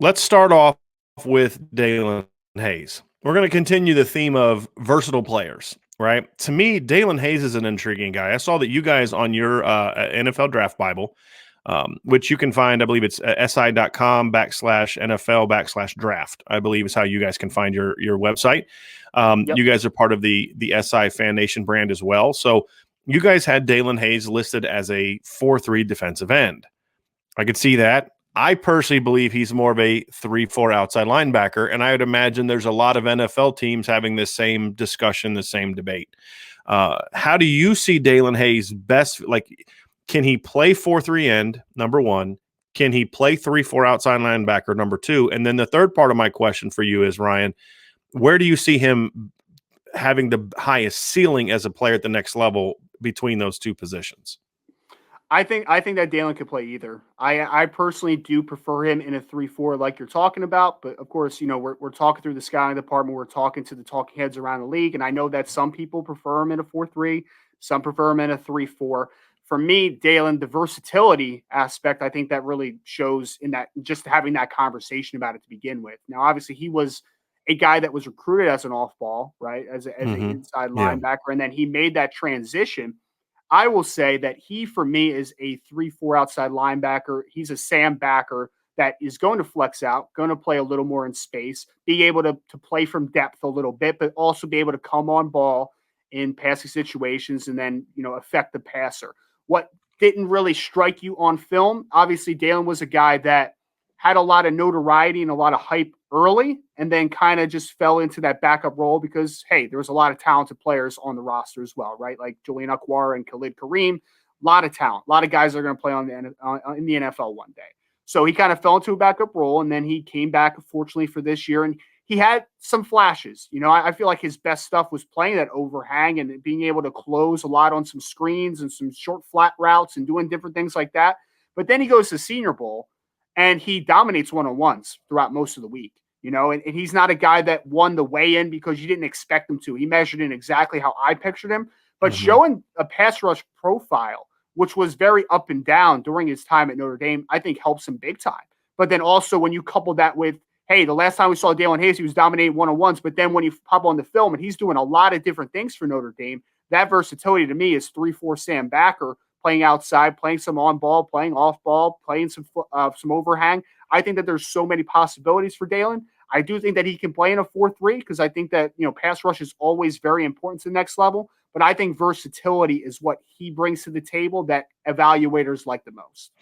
Let's start off with Daelin Hayes. We're going to continue the theme of versatile players, right? To me, Daelin Hayes is an intriguing guy. I saw that you guys on your NFL Draft Bible, which you can find, I believe it's si.com/NFL/draft, I believe is how you guys can find your website. Yep. You guys are part of the SI Fan Nation brand as well. So you guys had Daelin Hayes listed as a 4-3 defensive end. I could see that. I personally believe he's more of a 3-4 outside linebacker, and I would imagine there's a lot of NFL teams having this same discussion, the same debate. How do you see Daelin Hayes best? Like, can he play 4-3 end, number one? Can he play 3-4 outside linebacker, number two? And then the third part of my question for you is, Ryan, where do you see him having the highest ceiling as a player at the next level between those two positions? I think that Dalen could play either. I personally do prefer him in a 3-4 like you're talking about, but of course, we're talking through the scouting department, we're talking to the talking heads around the league, and I know that some people prefer him in a 4-3, some prefer him in a 3-4. For me, Dalen, the versatility aspect, I think that really shows in that just having that conversation about it to begin with. Now, obviously, he was a guy that was recruited as an off ball, right, as an inside Yeah. linebacker, and then he made that transition. I will say that he, for me, is a 3-4 outside linebacker. He's a Sam backer that is going to flex out, going to play a little more in space, be able to play from depth a little bit, but also be able to come on ball in passing situations and then, affect the passer. What didn't really strike you on film? Obviously, Dalen was a guy that had a lot of notoriety and a lot of hype early and then kind of just fell into that backup role because, hey, there was a lot of talented players on the roster as well, right? Like Julian Akwara and Khalid Kareem, a lot of talent, a lot of guys that are going to play in the NFL one day. So he kind of fell into a backup role, and then he came back, unfortunately, for this year, and he had some flashes. I feel like his best stuff was playing that overhang and being able to close a lot on some screens and some short flat routes and doing different things like that. But then he goes to Senior Bowl, and he dominates one-on-ones throughout most of the week. And he's not a guy that won the weigh-in because you didn't expect him to. He measured in exactly how I pictured him, but showing a pass rush profile, which was very up and down during his time at Notre Dame, I think helps him big time. But then also when you couple that with, hey, the last time we saw Daelin Hayes, he was dominating one-on-ones, but then when you pop on the film and he's doing a lot of different things for Notre Dame, that versatility to me is 3-4 Sam backer, playing outside, playing some on ball, playing off ball, playing some overhang. I think that there's so many possibilities for Dalen. I do think that he can play in a 4-3 because I think that, pass rush is always very important to the next level. But I think versatility is what he brings to the table that evaluators like the most.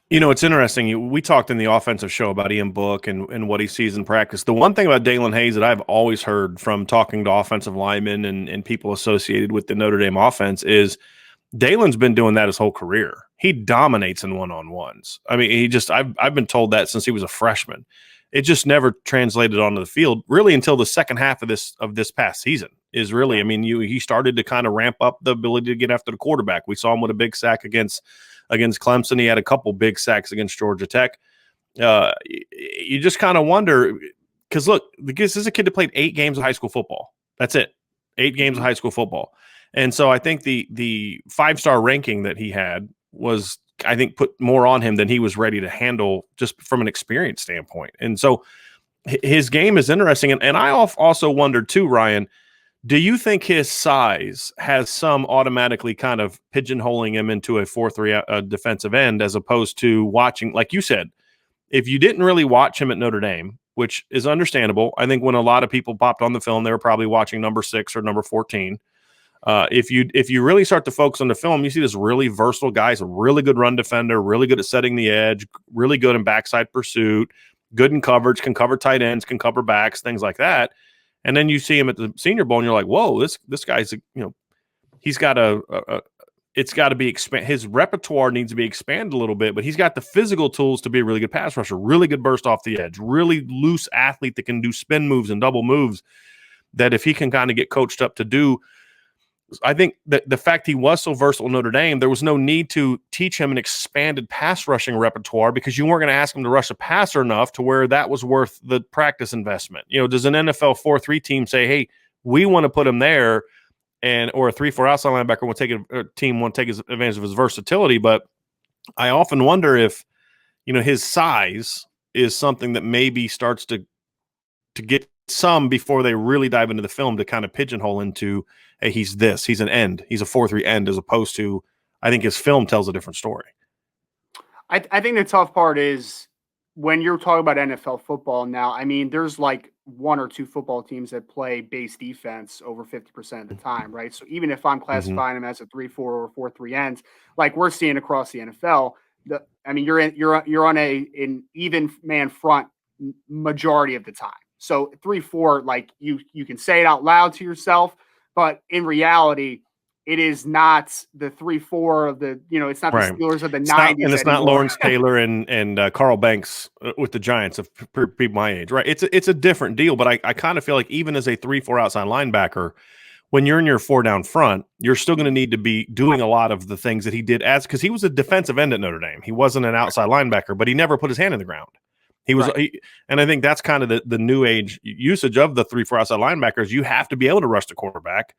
It's interesting. We talked in the offensive show about Ian Book and what he sees in practice. The one thing about Daelin Hayes that I've always heard from talking to offensive linemen and people associated with the Notre Dame offense is Dalen's been doing that his whole career. He dominates in one-on-ones. I mean, I've been told that since he was a freshman. It just never translated onto the field really until the second half of this past season is really, I mean, he started to kind of ramp up the ability to get after the quarterback. We saw him with a big sack against Clemson. He had a couple big sacks against Georgia Tech. You just kind of wonder because look, this is a kid that played 8 games of high school football. That's it. 8 games of high school football. And so I think the 5-star ranking that he had was, I think, put more on him than he was ready to handle just from an experience standpoint. And so his game is interesting. And I also wondered too, Ryan, do you think his size has some automatically kind of pigeonholing him into a 4-3 defensive end as opposed to watching, like you said, if you didn't really watch him at Notre Dame, which is understandable. I think when a lot of people popped on the film, they were probably watching number 6 or number 14. If you really start to focus on the film, you see this really versatile guy. He's a really good run defender, really good at setting the edge, really good in backside pursuit, good in coverage, can cover tight ends, can cover backs, things like that. And then you see him at the Senior Bowl, and you're like, whoa, this guy's he's got it's got to be his repertoire needs to be expanded a little bit, but he's got the physical tools to be a really good pass rusher, really good burst off the edge, really loose athlete that can do spin moves and double moves. That if he can kind of get coached up to do. I think that the fact he was so versatile in Notre Dame, there was no need to teach him an expanded pass rushing repertoire because you weren't going to ask him to rush a passer enough to where that was worth the practice investment. Does an NFL 4-3 team say, hey, we want to put him there, or a 3-4 outside linebacker won't take advantage of his versatility? But I often wonder if, his size is something that maybe starts to get some before they really dive into the film to kind of pigeonhole into, hey, he's this, he's an end, he's a 4-3 end, as opposed to, I think his film tells a different story. I think the tough part is when you're talking about NFL football now, I mean, there's like one or two football teams that play base defense over 50% of the time, right? So even if I'm classifying them as a 3-4 or 4-3 ends, like we're seeing across the NFL, I mean, you're on an even man front majority of the time. So 3-4, like you can say it out loud to yourself, but in reality, it is not the 3-4 of the, it's not the Steelers of the 90s and it's anymore. not Lawrence Taylor and Carl Banks with the Giants of people my age, right? It's a different deal, but I kind of feel like even as a 3-4 outside linebacker, when you're in your 4 down front, you're still going to need to be doing a lot of the things that he did because he was a defensive end at Notre Dame. He wasn't an outside linebacker, but he never put his hand in the ground. He was, and I think that's kind of the new age usage of the 3-4 outside linebackers. You have to be able to rush the quarterback.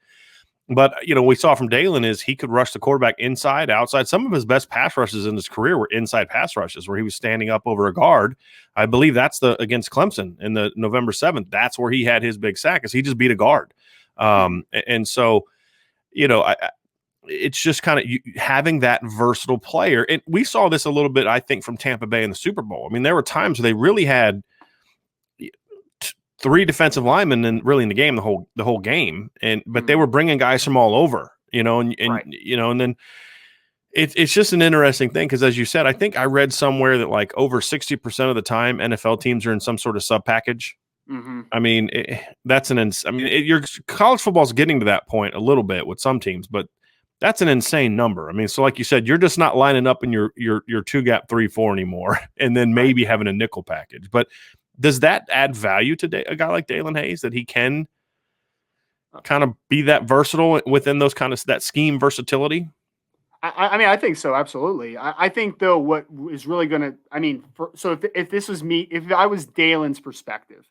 But, we saw from Dalen is he could rush the quarterback inside, outside. Some of his best pass rushes in his career were inside pass rushes where he was standing up over a guard. I believe that's against Clemson in the November 7th. That's where he had his big sack, is he just beat a guard. And so, it's just kind of having that versatile player. And we saw this a little bit, I think, from Tampa Bay in the Super Bowl. I mean, there were times where they really had 3 defensive linemen and really in the game, the whole game. But they were bringing guys from all over, and then it's just an interesting thing. Cause as you said, I think I read somewhere that like over 60% of the time NFL teams are in some sort of sub package. I mean, your college football is getting to that point a little bit with some teams, but that's an insane number. I mean, so like you said, you're just not lining up in your 2-gap 3-4 anymore, and then maybe having a nickel package. But does that add value to a guy like Daelin Hayes, that he can kind of be that versatile within those kind of that scheme versatility? I mean, I think so. Absolutely. I think though, what is really going to, if this was me, if I was Dalen's perspective,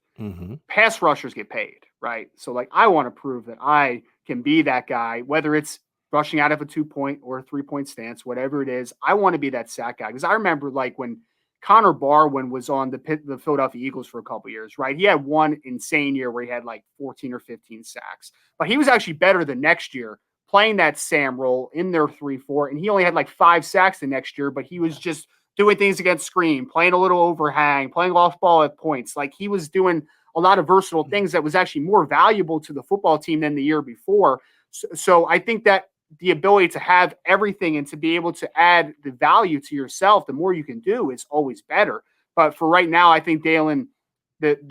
pass rushers get paid, right? So like, I want to prove that I can be that guy, whether it's rushing out of a 2-point or a 3-point stance, whatever it is. I want to be that sack guy. Cause I remember like when Connor Barwin was on the Philadelphia Eagles for a couple of years, right? He had one insane year where he had like 14 or 15 sacks, but he was actually better the next year playing that Sam role in their 3-4. And he only had like 5 sacks the next year, but he was just doing things against screen, playing a little overhang, playing off ball at points. Like he was doing a lot of versatile things that was actually more valuable to the football team than the year before. So I think that the ability to have everything and to be able to add the value to yourself, the more you can do is always better. But for right now, I think Dalen,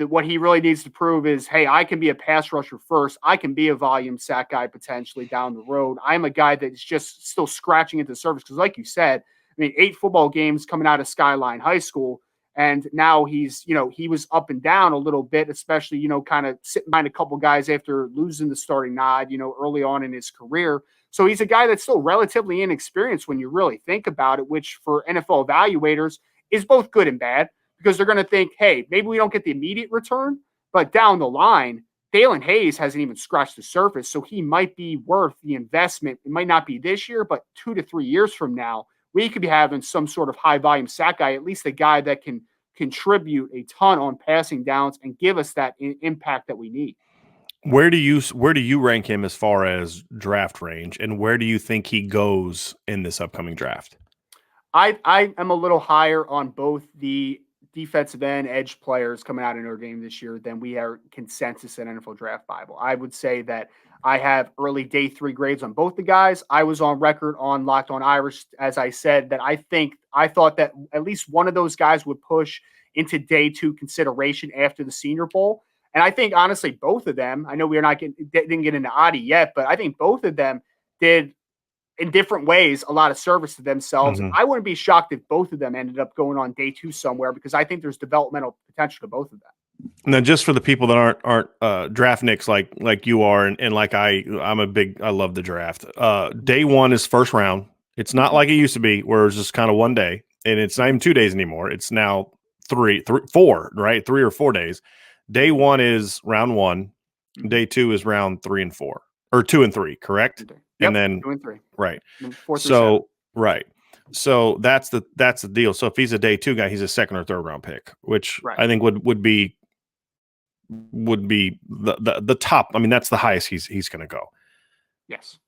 what he really needs to prove is, hey, I can be a pass rusher first. I can be a volume sack guy potentially down the road. I'm a guy that's just still scratching at the surface. Because like you said, I mean, 8 football games coming out of Skyline High School. And now he's, he was up and down a little bit, especially, kind of sitting behind a couple guys after losing the starting nod, early on in his career. So he's a guy that's still relatively inexperienced when you really think about it, which for NFL evaluators is both good and bad, because they're going to think, hey, maybe we don't get the immediate return, but down the line, Daelin Hayes hasn't even scratched the surface. So he might be worth the investment. It might not be this year, but 2 to 3 years from now, we could be having some sort of high volume sack guy, at least a guy that can contribute a ton on passing downs and give us that impact that we need. Where do you rank him as far as draft range, and where do you think he goes in this upcoming draft? I am a little higher on both the defensive end edge players coming out of Notre Dame this year than we are consensus in NFL Draft Bible. I would say that I have early day 3 grades on both the guys. I was on record on Locked On Irish, as I said, that I thought that at least one of those guys would push into day 2 consideration after the Senior Bowl. And I think, honestly, both of them, I know didn't get into Adi yet, but I think both of them did, in different ways, a lot of service to themselves. I wouldn't be shocked if both of them ended up going on day 2 somewhere, because I think there's developmental potential to both of them. Now, just for the people that aren't draft nicks like you are, and like I love the draft. Day 1 is first round. It's not like it used to be, where it was just kind of one day, and it's not even 2 days anymore. It's now 4, right? 3 or 4 days. Day 1 is round 1. Day 2 is round 3 and 4, or 2 and 3, correct? Yep, and then 2 and 3, right. and 4 through 7. Right. So that's the deal. So if he's a day 2 guy, he's a second or third round pick, which Right. I think would be the top. I mean, that's the highest he's going to go. Yes.